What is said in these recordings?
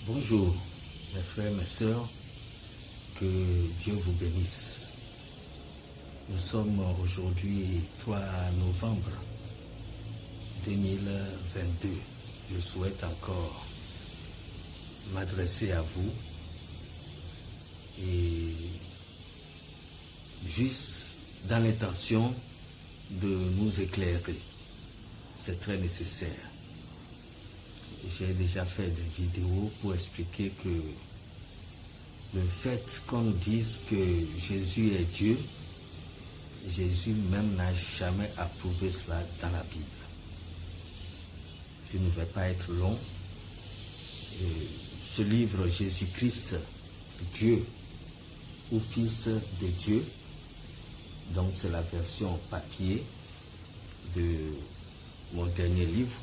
Bonjour mes frères, mes sœurs, que Dieu vous bénisse. Nous sommes aujourd'hui 3 novembre 2022. Je souhaite encore m'adresser à vous et juste dans l'intention de nous éclairer. C'est très nécessaire. J'ai déjà fait des vidéos pour expliquer que le fait qu'on nous dise que Jésus est Dieu, Jésus même n'a jamais approuvé cela dans la Bible. Je ne vais pas être long. Ce livre Jésus-Christ, Dieu ou Fils de Dieu, donc c'est la version papier de mon dernier livre.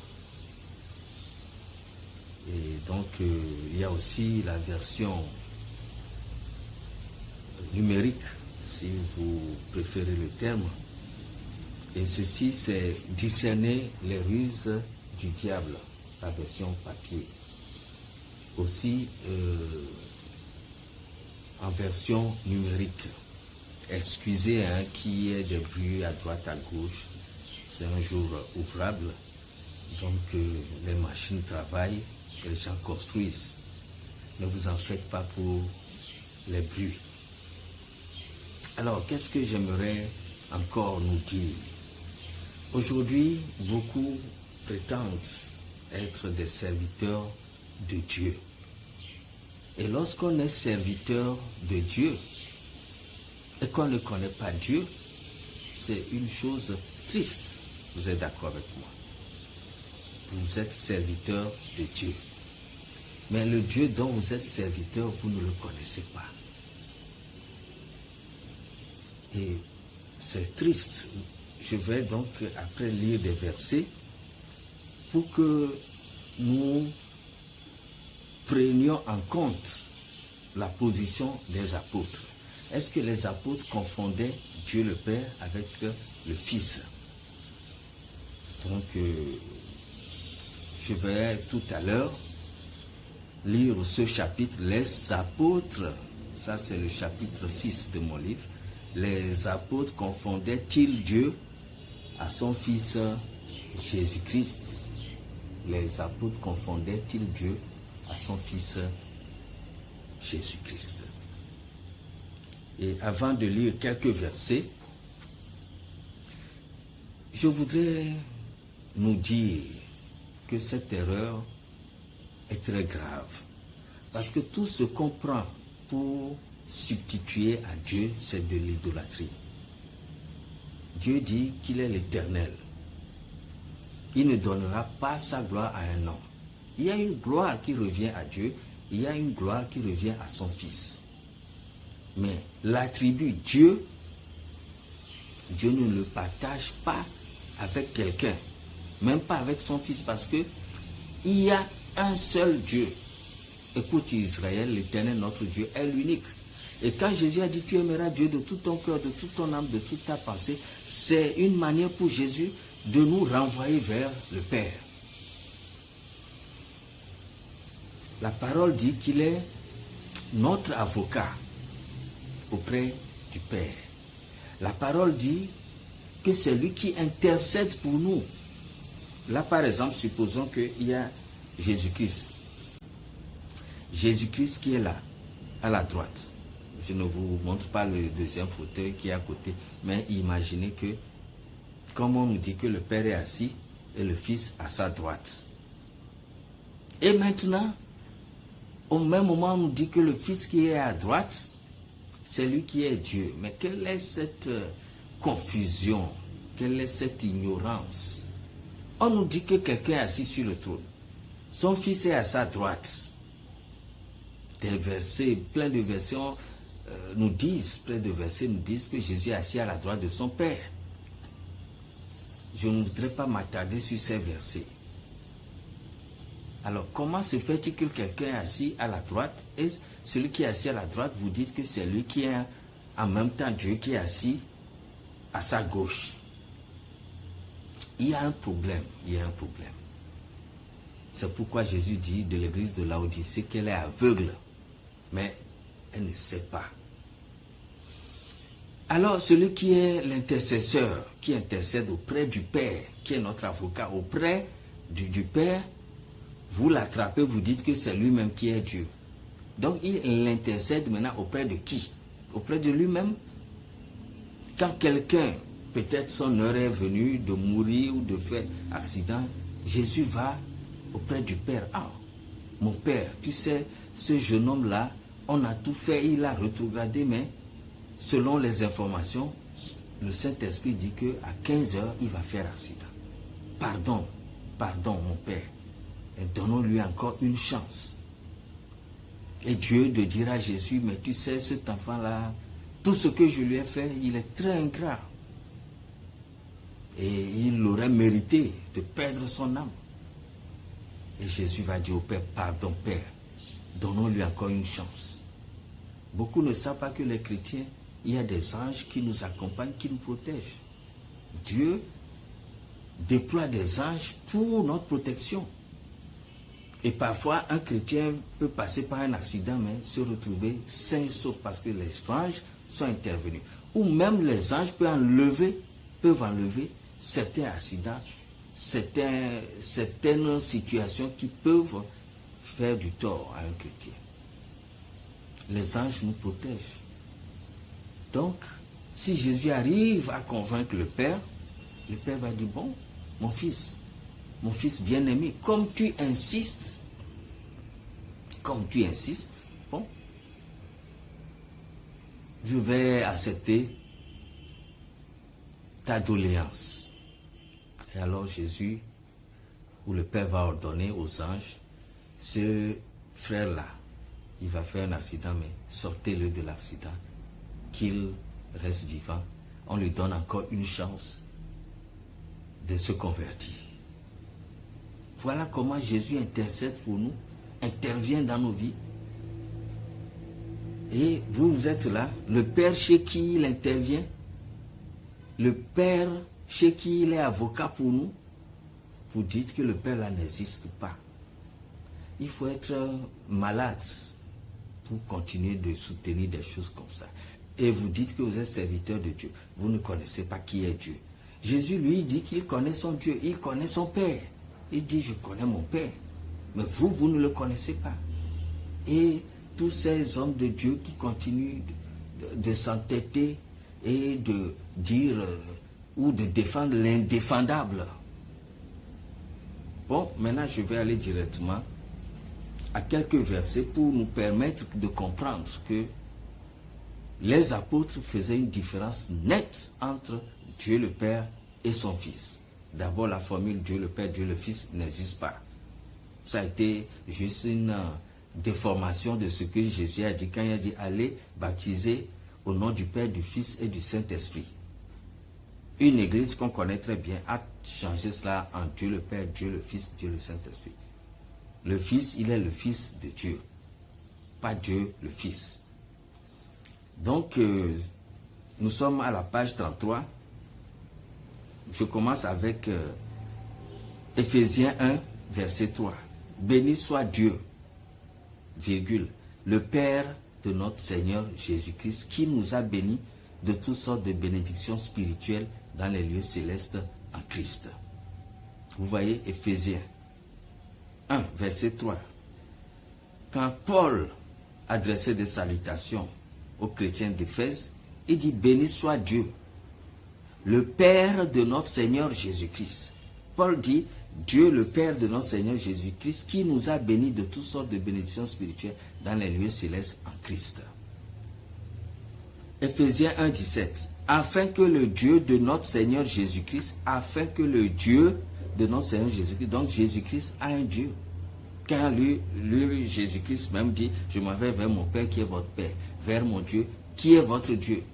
Et donc, il y a aussi la version numérique, si vous préférez le terme. Et ceci, c'est discerner les ruses du diable, la version papier. Aussi, en version numérique. Excusez qu'il y ait des bruits à droite, à gauche. C'est un jour ouvrable. Donc, les machines travaillent. Que les gens construisent. Ne vous en faites pas pour les bruits. Alors, qu'est-ce que j'aimerais encore nous dire? Aujourd'hui, beaucoup prétendent être des serviteurs de Dieu. Et lorsqu'on est serviteur de Dieu et qu'on ne connaît pas Dieu, c'est une chose triste. Vous êtes d'accord avec moi? Vous êtes serviteur de Dieu. Mais le Dieu dont vous êtes serviteur, vous ne le connaissez pas. Et c'est triste. Je vais donc après lire des versets pour que nous prenions en compte la position des apôtres. Est-ce que les apôtres confondaient Dieu le Père avec le Fils? Donc, je vais tout à l'heure lire ce chapitre, les apôtres, ça c'est le chapitre 6 de mon livre. Les apôtres confondaient-ils Dieu à son Fils Jésus-Christ? Les apôtres confondaient-ils Dieu à son Fils Jésus-Christ? Et avant de lire quelques versets, je voudrais nous dire que cette erreur est très grave. Parce que tout ce qu'on prend pour substituer à Dieu, c'est de l'idolâtrie. Dieu dit qu'il est l'Éternel. Il ne donnera pas sa gloire à un homme. Il y a une gloire qui revient à Dieu, il y a une gloire qui revient à son Fils. Mais l'attribut Dieu, Dieu ne le partage pas avec quelqu'un, même pas avec son Fils, parce que il y a un seul Dieu. Écoute Israël, l'Éternel notre Dieu est l'unique. Et quand Jésus a dit tu aimeras Dieu de tout ton cœur, de toute ton âme, de toute ta pensée, c'est une manière pour Jésus de nous renvoyer vers le Père. La parole dit qu'il est notre avocat auprès du Père. La parole dit que c'est lui qui intercède pour nous. Là, par exemple, supposons qu'il y a Jésus-Christ. Jésus-Christ qui est là, à la droite. Je ne vous montre pas le deuxième fauteuil qui est à côté, mais imaginez que, comme on nous dit que le Père est assis et le Fils à sa droite. Et maintenant, au même moment, on nous dit que le Fils qui est à droite, c'est lui qui est Dieu. Mais quelle est cette confusion? Quelle est cette ignorance? On nous dit que quelqu'un est assis sur le trône. Son Fils est à sa droite. Des versets, plein de versets nous disent que Jésus est assis à la droite de son Père. Je ne voudrais pas m'attarder sur ces versets. Alors, comment se fait-il que quelqu'un est assis à la droite et celui qui est assis à la droite, vous dites que c'est lui qui est en même temps Dieu qui est assis à sa gauche? Il y a un problème, C'est pourquoi Jésus dit de l'église de Laodicée qu'elle est aveugle, mais elle ne sait pas. Alors celui qui est l'intercesseur, qui intercède auprès du Père, qui est notre avocat auprès du Père, vous l'attrapez, vous dites que c'est lui-même qui est Dieu. Donc il intercède maintenant auprès de qui? Auprès de lui-même. Quand quelqu'un, peut-être son heure est venue de mourir ou de faire accident, Jésus va auprès du Père. Ah, mon Père, tu sais, ce jeune homme-là, on a tout fait, il a rétrogradé, mais selon les informations, le Saint-Esprit dit qu'à 15 heures, il va faire accident. Pardon, pardon, mon Père. Et donnons-lui encore une chance. Et Dieu de dire à Jésus, mais tu sais, cet enfant-là, tout ce que je lui ai fait, il est très ingrat. Et il aurait mérité de perdre son âme. Et Jésus va dire au Père, pardon Père, donnons-lui encore une chance. Beaucoup ne savent pas que les chrétiens, il y a des anges qui nous accompagnent, qui nous protègent. Dieu déploie des anges pour notre protection. Et parfois, un chrétien peut passer par un accident, mais se retrouver sain et sauf parce que les anges sont intervenus. Ou même les anges peuvent enlever certains accidents, certaines situations qui peuvent faire du tort à un chrétien. Les anges nous protègent. Donc, si Jésus arrive à convaincre le Père va dire, bon, mon fils bien-aimé, comme tu insistes, bon, je vais accepter ta doléance. Et alors Jésus, ou le Père va ordonner aux anges, ce frère-là, il va faire un accident, mais sortez-le de l'accident, qu'il reste vivant. On lui donne encore une chance de se convertir. Voilà comment Jésus intercède pour nous, intervient dans nos vies. Et vous êtes là, le Père chez qui il intervient, le Père chez qui il est avocat pour nous, vous dites que le Père là n'existe pas. Il faut être malade pour continuer de soutenir des choses comme ça. Et vous dites que vous êtes serviteur de Dieu. Vous ne connaissez pas qui est Dieu. Jésus lui dit qu'il connaît son Dieu, il connaît son Père. Il dit, je connais mon Père. Mais vous ne le connaissez pas. Et tous ces hommes de Dieu qui continuent de s'entêter et de dire ou de défendre l'indéfendable. Bon, maintenant je vais aller directement à quelques versets pour nous permettre de comprendre que les apôtres faisaient une différence nette entre Dieu le Père et son Fils. D'abord, la formule Dieu le Père, Dieu le Fils n'existe pas. Ça a été juste une déformation de ce que Jésus a dit quand il a dit allez baptiser au nom du Père, du Fils et du Saint-Esprit. Une église qu'on connaît très bien a changé cela en Dieu le Père, Dieu le Fils, Dieu le Saint-Esprit. Le Fils, il est le Fils de Dieu, pas Dieu le Fils. Donc, nous sommes à la page 33. Je commence avec Éphésiens 1, verset 3. Béni soit Dieu, virgule, le Père de notre Seigneur Jésus-Christ, qui nous a bénis de toutes sortes de bénédictions spirituelles dans les lieux célestes en Christ. Vous voyez Éphésiens 1, verset 3. Quand Paul adressait des salutations aux chrétiens d'Éphèse, il dit béni soit Dieu, le Père de notre Seigneur Jésus-Christ. Paul dit Dieu le Père de notre Seigneur Jésus-Christ qui nous a bénis de toutes sortes de bénédictions spirituelles dans les lieux célestes en Christ. Éphésiens 1, 17. Afin que le Dieu de notre Seigneur Jésus-Christ, donc Jésus-Christ a un Dieu. Quand lui Jésus-Christ même dit, je m'en vais vers mon Père qui est votre Père, vers mon Dieu qui est votre Dieu.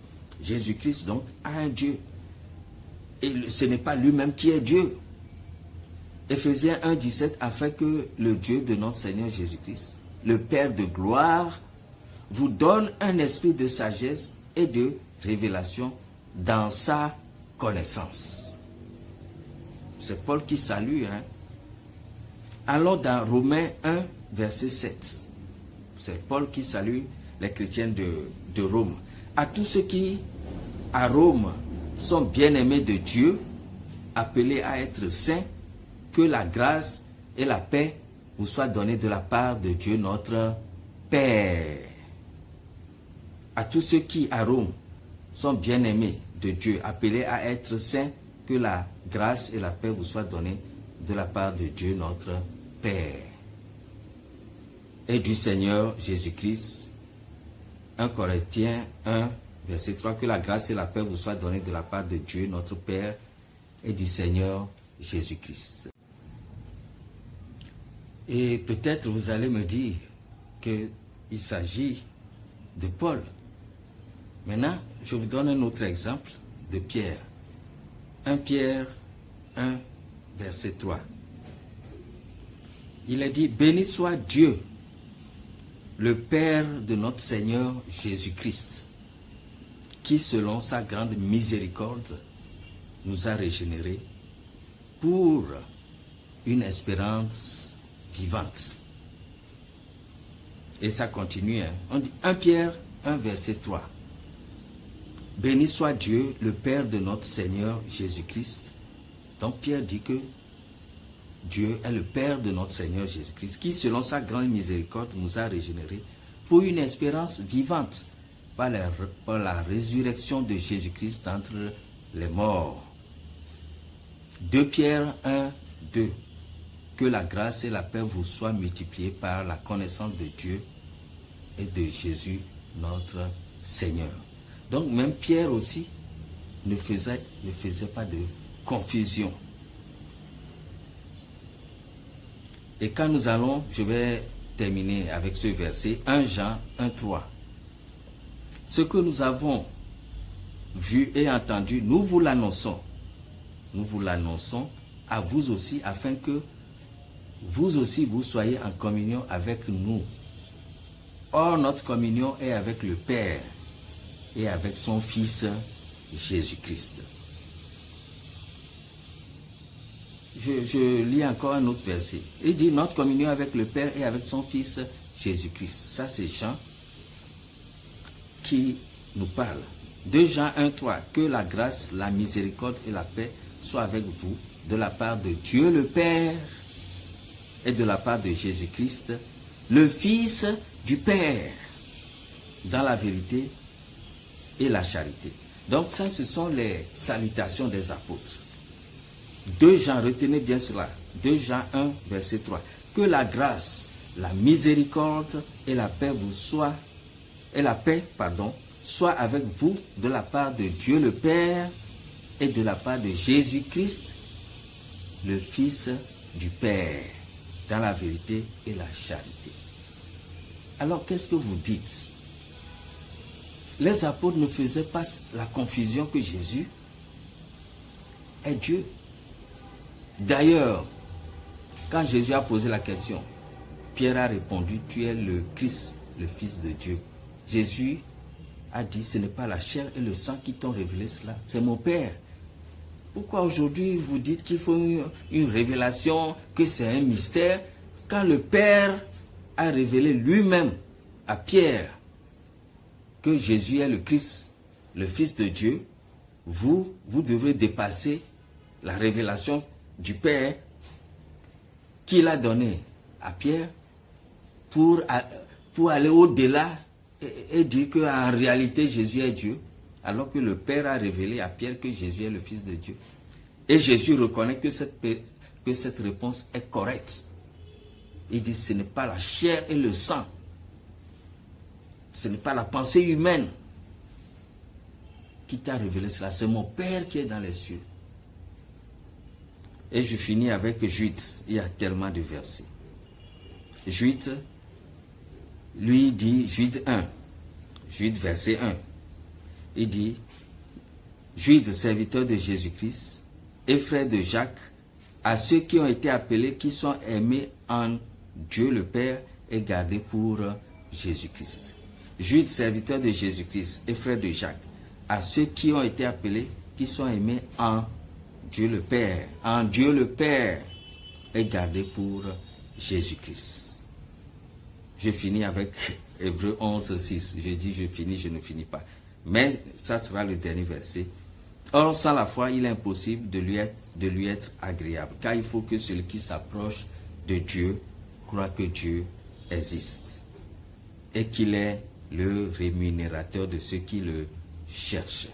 Jésus-Christ donc a un Dieu. Et ce n'est pas lui-même qui est Dieu. Éphésiens 1, 17, afin que le Dieu de notre Seigneur Jésus-Christ, le Père de gloire, vous donne un esprit de sagesse et de révélation dans sa connaissance. C'est Paul qui salue, Allons dans Romains 1, verset 7. C'est Paul qui salue les chrétiens de Rome. À tous ceux qui, à Rome, sont bien-aimés de Dieu, appelés à être saints, que la grâce et la paix vous soient données de la part de Dieu notre Père. À tous ceux qui, à Rome, sont bien-aimés de Dieu, appelés à être saints, que la grâce et la paix vous soient données de la part de Dieu notre Père et du Seigneur Jésus-Christ. 1 Corinthiens 1, verset 3, que la grâce et la paix vous soient données de la part de Dieu notre Père et du Seigneur Jésus-Christ. Et peut-être vous allez me dire qu'il s'agit de Paul. Maintenant, je vous donne un autre exemple de Pierre. 1 Pierre 1, verset 3. Il a dit, béni soit Dieu, le Père de notre Seigneur Jésus-Christ, qui selon sa grande miséricorde nous a régénérés pour une espérance vivante. Et ça continue. On dit 1 Pierre 1, verset 3. Béni soit Dieu, le Père de notre Seigneur Jésus-Christ. Donc Pierre dit que Dieu est le Père de notre Seigneur Jésus-Christ, qui selon sa grande miséricorde nous a régénérés pour une espérance vivante par la résurrection de Jésus-Christ d'entre les morts. 2 Pierre 1, 2. Que la grâce et la paix vous soient multipliées par la connaissance de Dieu et de Jésus notre Seigneur. Donc même Pierre aussi ne faisait pas de confusion. Et quand nous allons, je vais terminer avec ce verset, 1 Jean 1, 3. Ce que nous avons vu et entendu, nous vous l'annonçons. Nous vous l'annonçons à vous aussi, afin que vous aussi vous soyez en communion avec nous. Or, notre communion est avec le Père et avec son Fils Jésus-Christ. Je lis encore un autre verset. Il dit notre communion avec le Père et avec son Fils Jésus-Christ. Ça, c'est Jean qui nous parle. 2 Jean 1, 3. Que la grâce, la miséricorde et la paix soient avec vous de la part de Dieu le Père et de la part de Jésus-Christ, le Fils du Père, dans la vérité et la charité. Donc ça, ce sont les salutations des apôtres. 2 Jean, retenez bien cela. 2 Jean 1, verset 3. Que la grâce, la miséricorde et la paix soit avec vous de la part de Dieu le Père et de la part de Jésus-Christ, le Fils du Père, dans la vérité et la charité. Alors, qu'est-ce que vous dites? Les apôtres ne faisaient pas la confusion que Jésus est Dieu. D'ailleurs, quand Jésus a posé la question, Pierre a répondu, tu es le Christ, le Fils de Dieu. Jésus a dit, ce n'est pas la chair et le sang qui t'ont révélé cela, c'est mon Père. Pourquoi aujourd'hui vous dites qu'il faut une révélation, que c'est un mystère, quand le Père a révélé lui-même à Pierre que Jésus est le Christ, le Fils de Dieu, vous devrez dépasser la révélation du Père qu'il a donné à Pierre pour aller au-delà et dire qu'en réalité Jésus est Dieu, alors que le Père a révélé à Pierre que Jésus est le Fils de Dieu. Et Jésus reconnaît que cette réponse est correcte. Il dit, ce n'est pas la chair et le sang, ce n'est pas la pensée humaine qui t'a révélé cela, c'est mon Père qui est dans les cieux. Et je finis avec Jude. Il y a tellement de versets. Jude, lui dit, Jude 1, Jude verset 1, il dit, Jude, serviteur de Jésus-Christ, et frère de Jacques, à ceux qui ont été appelés, qui sont aimés en Dieu le Père et gardés pour Jésus-Christ. Jude, serviteur de Jésus-Christ, et frère de Jacques, à ceux qui ont été appelés, qui sont aimés en Dieu le Père et gardés pour Jésus-Christ. Je finis avec Hébreux 11, 6. Je dis je finis, je ne finis pas. Mais ça sera le dernier verset. Or, sans la foi, il est impossible de lui être agréable. Car il faut que celui qui s'approche de Dieu croit que Dieu existe. Et qu'il est le rémunérateur de ceux qui le cherchent.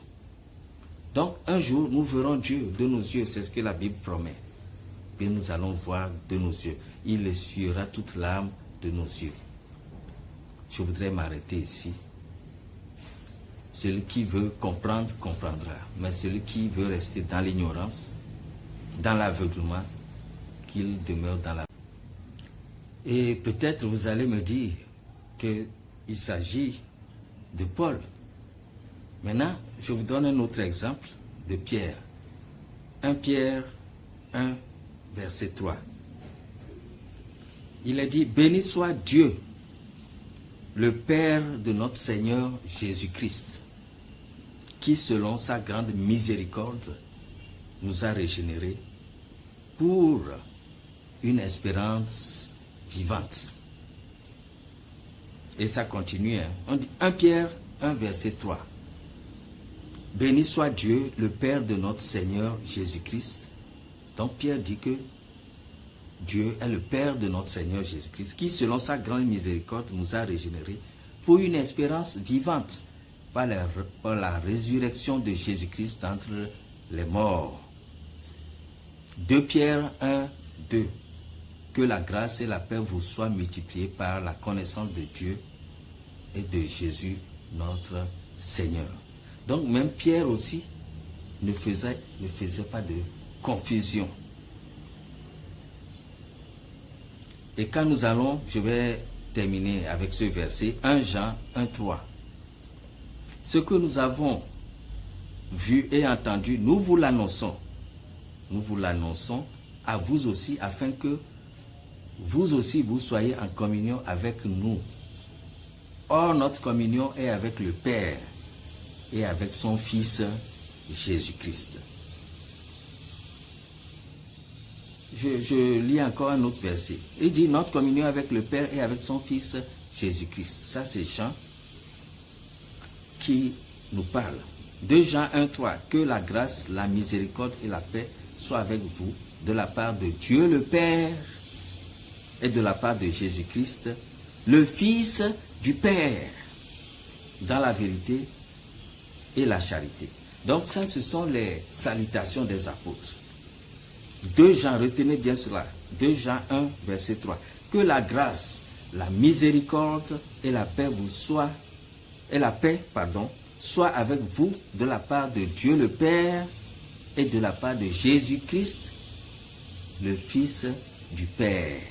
Donc, un jour, nous verrons Dieu de nos yeux. C'est ce que la Bible promet. Que nous allons voir de nos yeux. Il essuiera toute larme de nos yeux. Je voudrais m'arrêter ici. Celui qui veut comprendre, comprendra. Mais celui qui veut rester dans l'ignorance, dans l'aveuglement, qu'il demeure dans la... Et peut-être vous allez me dire qu'il s'agit de Paul. Maintenant, je vous donne un autre exemple de Pierre. 1 Pierre 1, verset 3. Il est dit, béni soit Dieu, le Père de notre Seigneur Jésus-Christ, qui selon sa grande miséricorde nous a régénérés pour une espérance vivante. Et ça continue. On dit 1 Pierre 1, verset 3. Béni soit Dieu, le Père de notre Seigneur Jésus-Christ. Donc Pierre dit que Dieu est le Père de notre Seigneur Jésus-Christ, qui selon sa grande miséricorde nous a régénérés pour une espérance vivante par la résurrection de Jésus-Christ d'entre les morts. 2 Pierre 1, 2. Que la grâce et la paix vous soient multipliées par la connaissance de Dieu et de Jésus notre Seigneur. Donc même Pierre aussi ne faisait pas de confusion. Et quand nous allons, je vais terminer avec ce verset, 1 Jean 1, 3. Ce que nous avons vu et entendu, nous vous l'annonçons. Nous vous l'annonçons à vous aussi, afin que vous aussi vous soyez en communion avec nous. Or, notre communion est avec le Père et avec son Fils Jésus-Christ. Je lis encore un autre verset. Il dit notre communion avec le Père et avec son Fils Jésus-Christ. Ça, c'est Jean qui nous parle. 2 Jean 1, 3. Que la grâce, la miséricorde et la paix soient avec vous de la part de Dieu le Père et de la part de Jésus-Christ, le Fils du Père, dans la vérité et la charité. Donc ça, ce sont les salutations des apôtres. 2 Jean, retenez bien cela. 2 Jean 1, verset 3. Que la grâce, la miséricorde et la paix soit avec vous de la part de Dieu le Père et de la part de Jésus-Christ, le Fils du Père,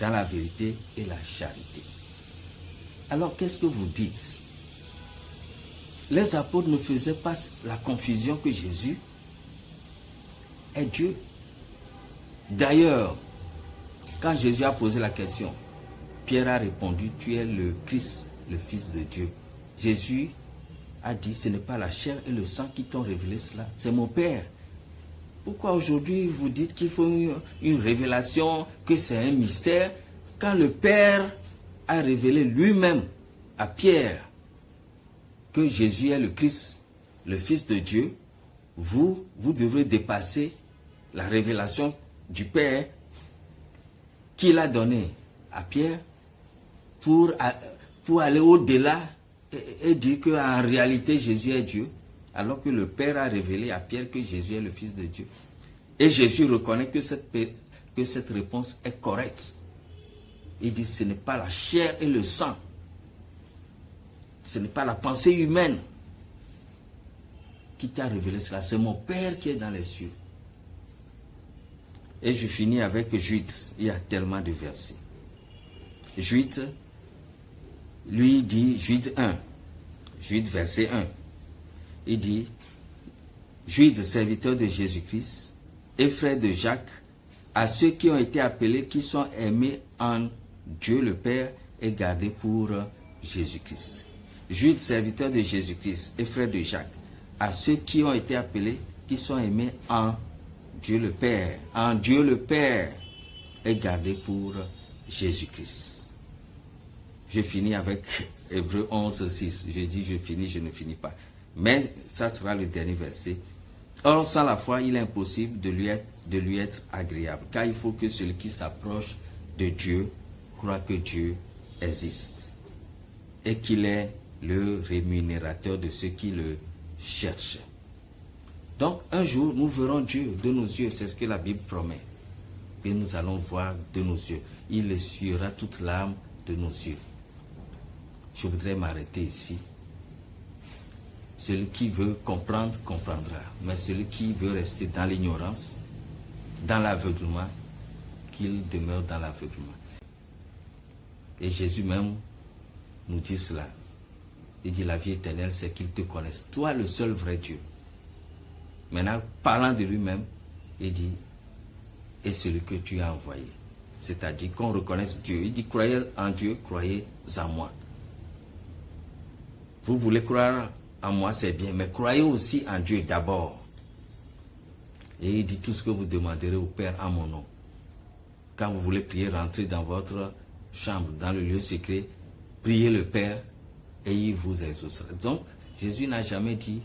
dans la vérité et la charité. Alors, qu'est-ce que vous dites? Les apôtres ne faisaient pas la confusion que Jésus est Dieu. D'ailleurs, quand Jésus a posé la question, Pierre a répondu, tu es le Christ, le Fils de Dieu. Jésus a dit, ce n'est pas la chair et le sang qui t'ont révélé cela, c'est mon Père. Pourquoi aujourd'hui vous dites qu'il faut une révélation, que c'est un mystère, quand le Père a révélé lui-même à Pierre que Jésus est le Christ, le Fils de Dieu, vous devrez dépasser la révélation du Père qu'il a donné à Pierre pour aller au-delà et dire qu'en réalité Jésus est Dieu, alors que le Père a révélé à Pierre que Jésus est le Fils de Dieu. Et Jésus reconnaît que cette réponse est correcte. Il dit, ce n'est pas la chair et le sang, ce n'est pas la pensée humaine qui t'a révélé cela, c'est mon Père qui est dans les cieux. Et je finis avec Jude. Il y a tellement de versets. Jude, lui dit, Jude 1, Jude verset 1, il dit, Jude, serviteur de Jésus-Christ, et frère de Jacques, à ceux qui ont été appelés, qui sont aimés en Dieu le Père et gardés pour Jésus-Christ. Jude, serviteur de Jésus-Christ, et frère de Jacques, à ceux qui ont été appelés, qui sont aimés en Dieu le Père et gardés pour Jésus-Christ. Je finis avec Hébreux 11, 6. Je dis je finis, je ne finis pas. Mais ça sera le dernier verset. Or, sans la foi, il est impossible de lui être agréable. Car il faut que celui qui s'approche de Dieu croit que Dieu existe. Et qu'il est le rémunérateur de ceux qui le cherchent. Donc, un jour, nous verrons Dieu de nos yeux. C'est ce que la Bible promet. Que nous allons voir de nos yeux. Il essuiera toute l'âme de nos yeux. Je voudrais m'arrêter ici. Celui qui veut comprendre, comprendra. Mais celui qui veut rester dans l'ignorance, dans l'aveuglement, qu'il demeure dans l'aveuglement. Et Jésus même nous dit cela. Il dit la vie éternelle, c'est qu'ils te connaissent. Toi, le seul vrai Dieu. Maintenant, parlant de lui-même, il dit, et celui que tu as envoyé. C'est-à-dire qu'on reconnaisse Dieu. Il dit, croyez en Dieu, croyez en moi. Vous voulez croire en moi, c'est bien, mais croyez aussi en Dieu d'abord. Et il dit, tout ce que vous demanderez au Père en mon nom. Quand vous voulez prier, rentrez dans votre chambre, dans le lieu secret, priez le Père et il vous exaucera. Donc, Jésus n'a jamais dit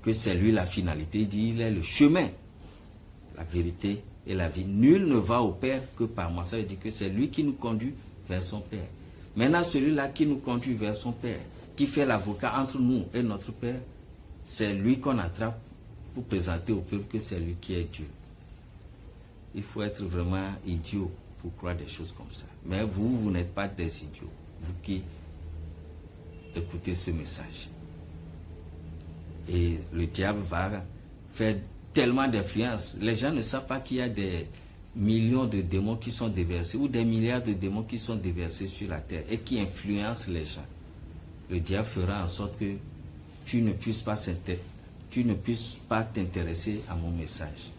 que c'est lui la finalité. Il dit, il est le chemin, la vérité et la vie. Nul ne va au Père que par moi. Ça veut dire que c'est lui qui nous conduit vers son Père. Maintenant, celui-là qui nous conduit vers son Père, qui fait l'avocat entre nous et notre Père, c'est lui qu'on attrape pour présenter au peuple que c'est lui qui est Dieu. Il faut être vraiment idiot pour croire des choses comme ça. Mais vous n'êtes pas des idiots, vous qui écoutez ce message. Et le diable va faire tellement d'influence. Les gens ne savent pas qu'il y a des millions de démons qui sont déversés ou des milliards de démons qui sont déversés sur la terre et qui influencent les gens. Le diable fera en sorte que tu ne puisses pas t'intéresser à mon message.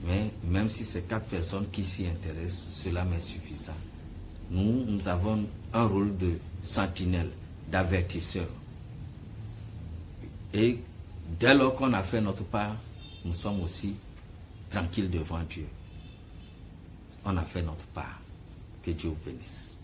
Mais même si c'est 4 personnes qui s'y intéressent, cela m'est suffisant. Nous avons un rôle de sentinelle, d'avertisseur. Et dès lors qu'on a fait notre part, nous sommes aussi tranquilles devant Dieu. On a fait notre part. Que Dieu vous bénisse.